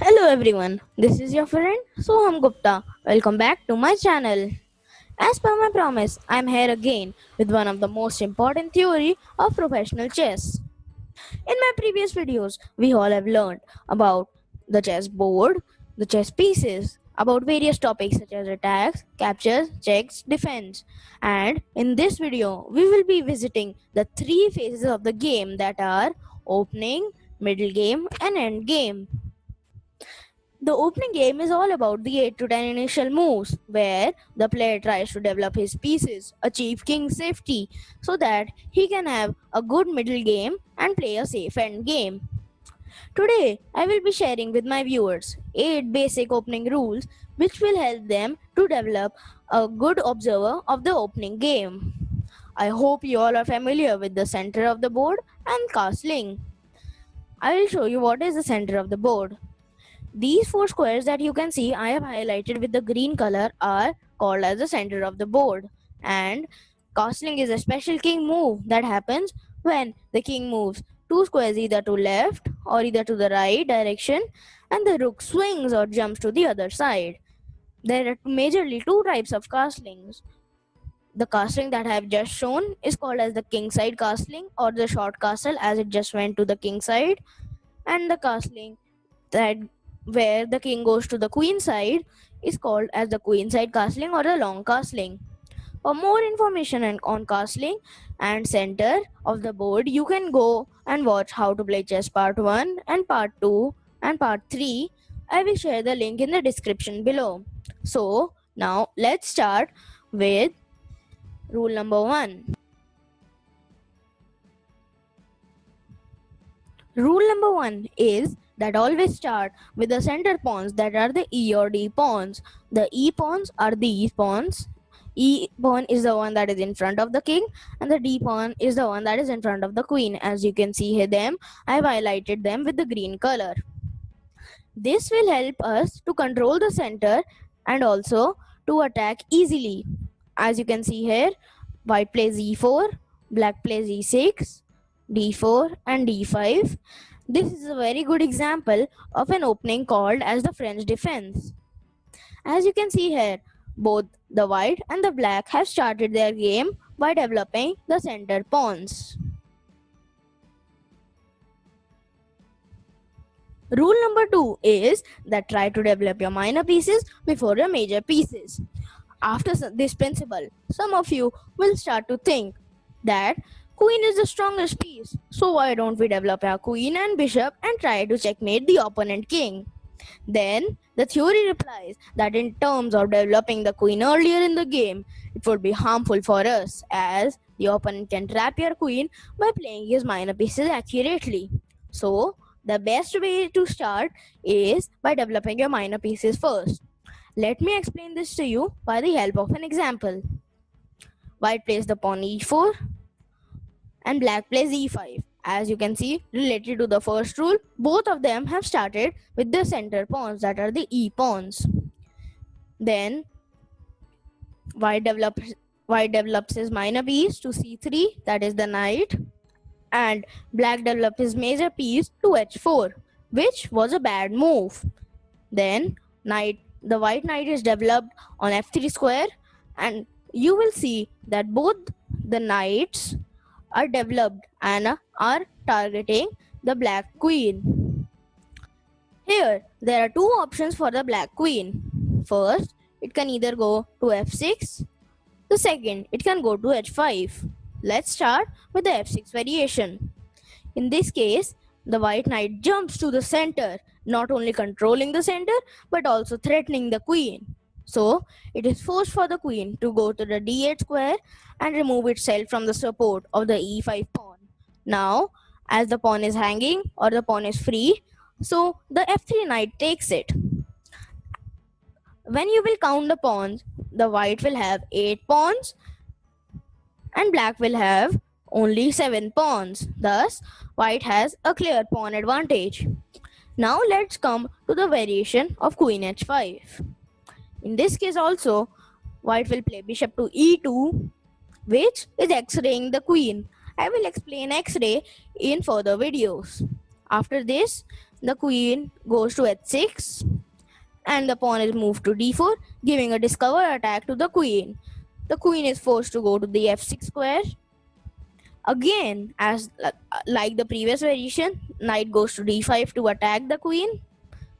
Hello everyone, this is your friend Soham Gupta. Welcome back to my channel. As per my promise, I am here again with one of the most important theory of professional chess. In my previous videos, we all have learned about the chess board, the chess pieces, about various topics such as attacks, captures, checks, defense. And in this video, we will be visiting the three phases of the game that are opening, middle game and end game. The opening game is all about the 8 to 10 initial moves, where the player tries to develop his pieces, achieve king safety, so that he can have a good middle game and play a safe end game. Today, I will be sharing with my viewers 8 basic opening rules which will help them to develop a good observer of the opening game. I hope you all are familiar with the center of the board and castling. I will show you what is the center of the board. These four squares that you can see I have highlighted with the green color are called as the center of the board. And castling is a special king move that happens when the king moves two squares either to left or either to the right direction and the rook swings or jumps to the other side. There are majorly two types of castlings. The castling that I have just shown is called as the king side castling or the short castle as it just went to the king side, and the castling that where the king goes to the queen side is called as the queen side castling or the long castling. For more information on castling and center of the board, you can go and watch how to play chess part 1 and part 2 and part 3. I will share the link in the description below. So now let's start with rule number 1. Rule number 1 is that always start with the center pawns that are the E or D pawns. The E pawns are these pawns. E pawn is the one that is in front of the king and the D pawn is the one that is in front of the queen. As you can see here them, I have highlighted them with the green color. This will help us to control the center and also to attack easily. As you can see here, white plays e4, black plays e6, d4 and d5. This is a very good example of an opening called as the French defense. As you can see here, both the white and the black have started their game by developing the center pawns. Rule number 2 is that try to develop your minor pieces before your major pieces. After this principle, some of you will start to think that queen is the strongest piece, so why don't we develop our queen and bishop and try to checkmate the opponent king? Then the theory replies that in terms of developing the queen earlier in the game, it would be harmful for us as the opponent can trap your queen by playing his minor pieces accurately. So the best way to start is by developing your minor pieces first. Let me explain this to you by the help of an example. White plays the pawn e4 and black plays e5. As you can see, related to the first rule, both of them have started with the center pawns that are the e pawns. Then white develops his minor piece to c3, that is the knight, and black developed his major piece to h4, which was a bad move. Then the white knight is developed on f3 square, and you will see that both the knights are developed and are targeting the black queen. Here, there are two options for the black queen. First, it can either go to f6. The second, it can go to h5. Let's start with the f6 variation. In this case, the white knight jumps to the center, not only controlling the center but also threatening the queen. So, it is forced for the queen to go to the d8 square and remove itself from the support of the e5 pawn. Now, as the pawn is hanging or the pawn is free, so the f3 knight takes it. When you will count the pawns, the white will have 8 pawns and black will have only 7 pawns. Thus, white has a clear pawn advantage. Now let's come to the variation of queen h5. In this case also, white will play bishop to e2, which is x-raying the queen. I will explain x-ray in further videos. After this, the queen goes to h6 and the pawn is moved to d4, giving a discover attack to the queen. The queen is forced to go to the f6 square. Again, as like the previous variation, knight goes to d5 to attack the queen.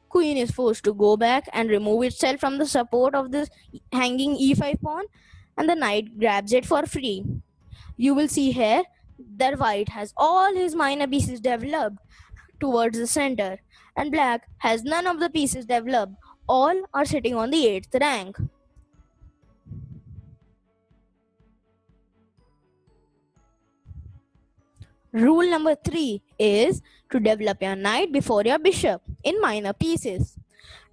Queen is forced to go back and remove itself from the support of the hanging e5 pawn, and the knight grabs it for free. You will see here that white has all his minor pieces developed towards the center, and black has none of the pieces developed. All are sitting on the 8th rank. Rule number 3 is to develop your knight before your bishop in minor pieces.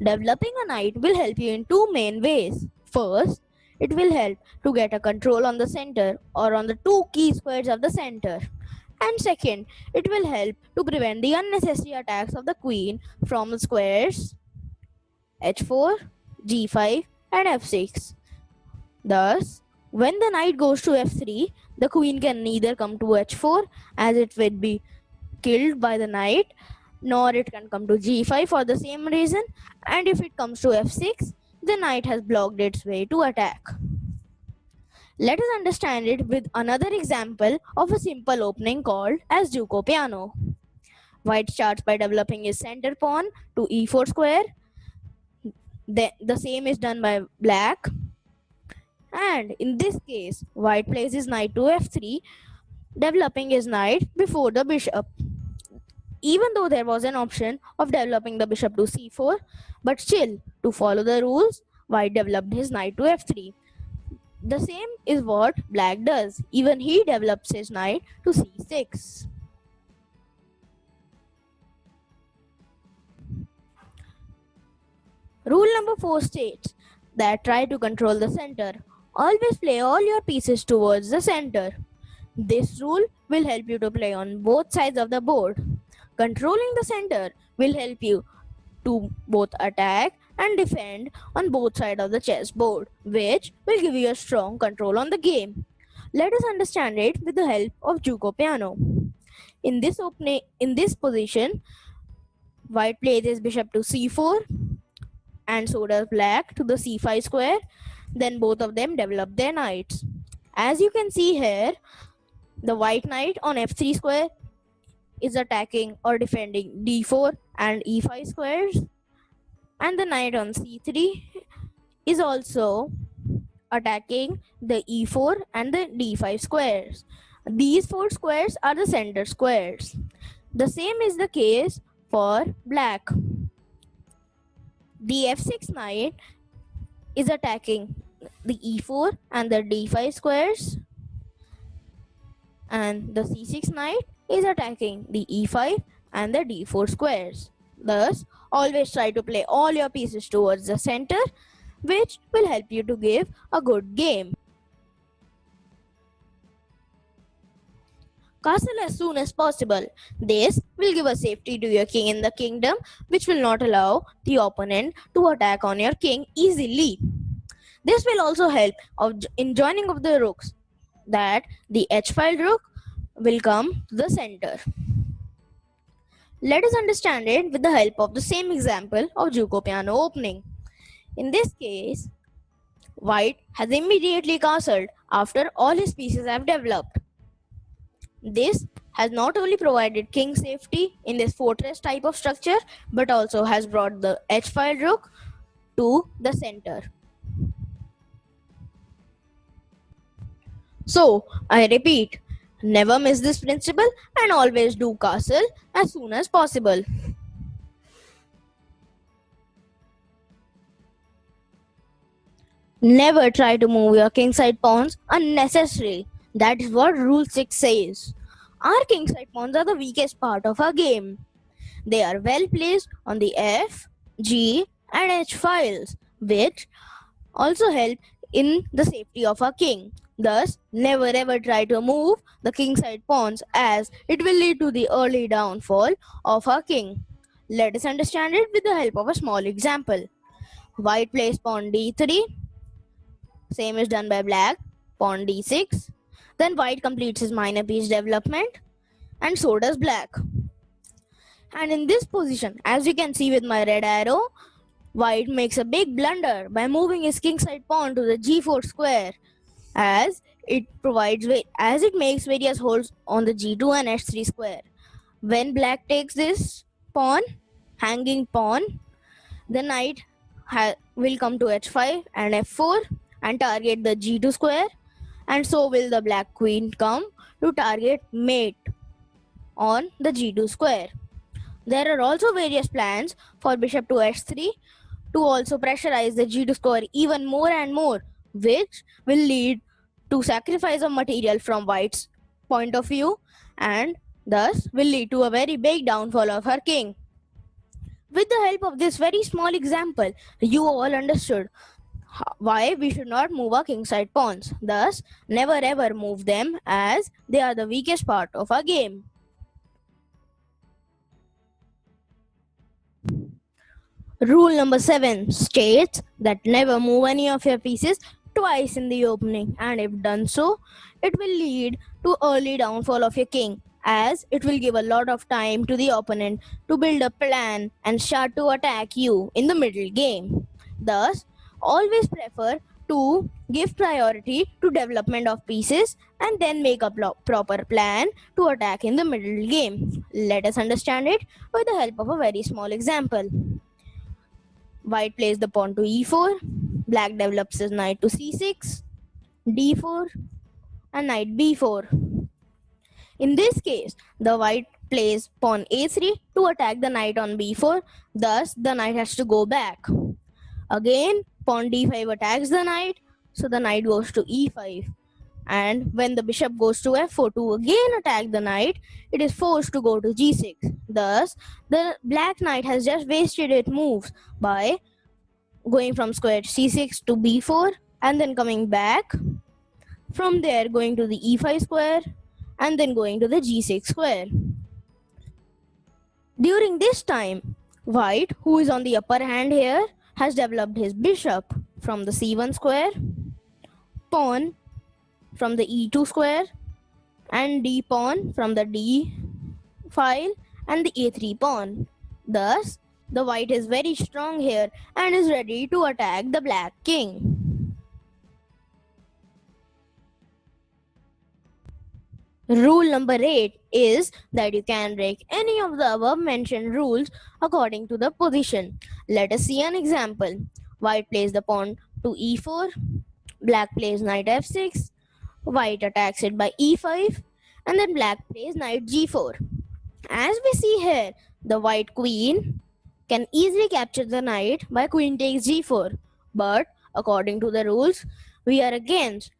Developing a knight will help you in two main ways. First, it will help to get a control on the center or on the two key squares of the center. And second, it will help to prevent the unnecessary attacks of the queen from the squares h4, g5 and f6. Thus, when the knight goes to f3, the queen can neither come to h4 as it will be killed by the knight, nor it can come to g5 for the same reason, and if it comes to f6, the knight has blocked its way to attack. Let us understand it with another example of a simple opening called as Juco Piano. White starts by developing his center pawn to e4 square. The same is done by black. And in this case, white plays his knight to f3, developing his knight before the bishop. Even though there was an option of developing the bishop to c4, but still, to follow the rules, white developed his knight to f3. The same is what black does. Even he develops his knight to c6. Rule number 4 states that try to control the center. Always play all your pieces towards the center. This rule will help you to play on both sides of the board. Controlling the center will help you to both attack and defend on both sides of the chessboard, which will give you a strong control on the game. Let us understand it with the help of Juco Piano. In this position, white plays his bishop to c4 and so does black to the c5 square. Then both of them develop their knights. As you can see here, the white knight on f3 square is attacking or defending d4 and e5 squares, and the knight on c3 is also attacking the e4 and the d5 squares. These four squares are the center squares. The same is the case for black. The f6 knight is attacking the e4 and the d5 squares, and the c6 knight is attacking the e5 and the d4 squares. Thus, always try to play all your pieces towards the center, which will help you to give a good game. Castle as soon as possible. This will give a safety to your king in the kingdom, which will not allow the opponent to attack on your king easily. This will also help in joining of the rooks, that the h-file rook will come to the center. Let us understand it with the help of the same example of Juco Piano opening. In this case, white has immediately castled after all his pieces have developed. This has not only provided king safety in this fortress type of structure, but also has brought the h-file rook to the center. So, I repeat, never miss this principle and always do castle as soon as possible. Never try to move your kingside pawns unnecessarily. That is what Rule 6 says. Our kingside pawns are the weakest part of our game. They are well placed on the F, G and H files, which also help in the safety of our king. Thus, never ever try to move the kingside pawns, as it will lead to the early downfall of our king. Let us understand it with the help of a small example. White plays pawn d3. Same is done by black. Pawn d6. Then white completes his minor piece development, and so does black. And in this position, as you can see with my red arrow, white makes a big blunder by moving his kingside pawn to the g4 square, as as it makes various holes on the g2 and h3 square. When black takes this pawn, hanging pawn, the knight will come to h5 and f4 and target the g2 square, and so will the black queen come to target mate on the g2 square. There are also various plans for bishop to h3 to also pressurize the g2 square even more and more, which will lead to sacrifice of material from white's point of view, and thus will lead to a very big downfall of her king. With the help of this very small example, you all understood why we should not move our kingside pawns. Thus, never ever move them, as they are the weakest part of our game. Rule number 7 states that never move any of your pieces twice in the opening, and if done so, it will lead to early downfall of your king, as it will give a lot of time to the opponent to build a plan and start to attack you in the middle game. Thus, always prefer to give priority to development of pieces and then make a proper plan to attack in the middle game. Let us understand it with the help of a very small example. White plays the pawn to e4, black develops his knight to c6, d4, and knight b4. In this case, the white plays pawn a3 to attack the knight on b4, thus the knight has to go back. Again, pawn d5 attacks the knight, so the knight goes to e5. And when the bishop goes to f4 to again attack the knight, it is forced to go to g6. Thus, the black knight has just wasted its moves by going from square c6 to b4 and then coming back. From there, going to the e5 square and then going to the g6 square. During this time, white, who is on the upper hand here, has developed his bishop from the c1 square, pawn from the e2 square, and d pawn from the d file and the a3 pawn. Thus, the white is very strong here and is ready to attack the black king. Rule number 8 is that you can break any of the above mentioned rules according to the position. Let us see an example. White plays the pawn to e4, black plays knight f6, white attacks it by e5, and then black plays knight g4. As we see here, the white queen can easily capture the knight by queen takes g4, but according to the rules, we are against,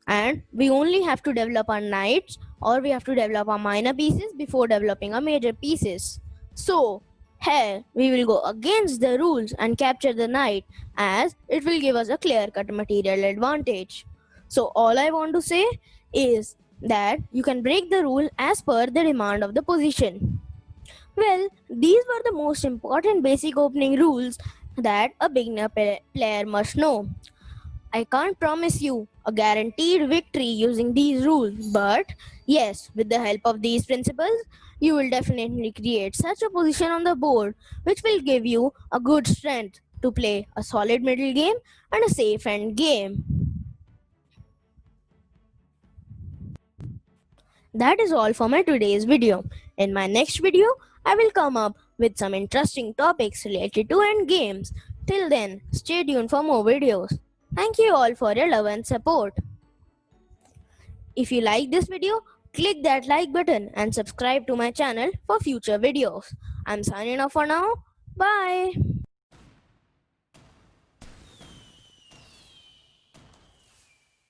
and we only have to develop our knights, or we have to develop our minor pieces before developing our major pieces. So here we will go against the rules and capture the knight, as it will give us a clear-cut material advantage. So all I want to say is that you can break the rule as per the demand of the position. Well, these were the most important basic opening rules that a beginner player must know. I can't promise you a guaranteed victory using these rules, but yes, with the help of these principles, you will definitely create such a position on the board which will give you a good strength to play a solid middle game and a safe end game. That is all for my today's video. In my next video, I will come up with some interesting topics related to end games. Till then, stay tuned for more videos. Thank you all for your love and support. If you like this video, click that like button and subscribe to my channel for future videos. I'm signing off for now. Bye.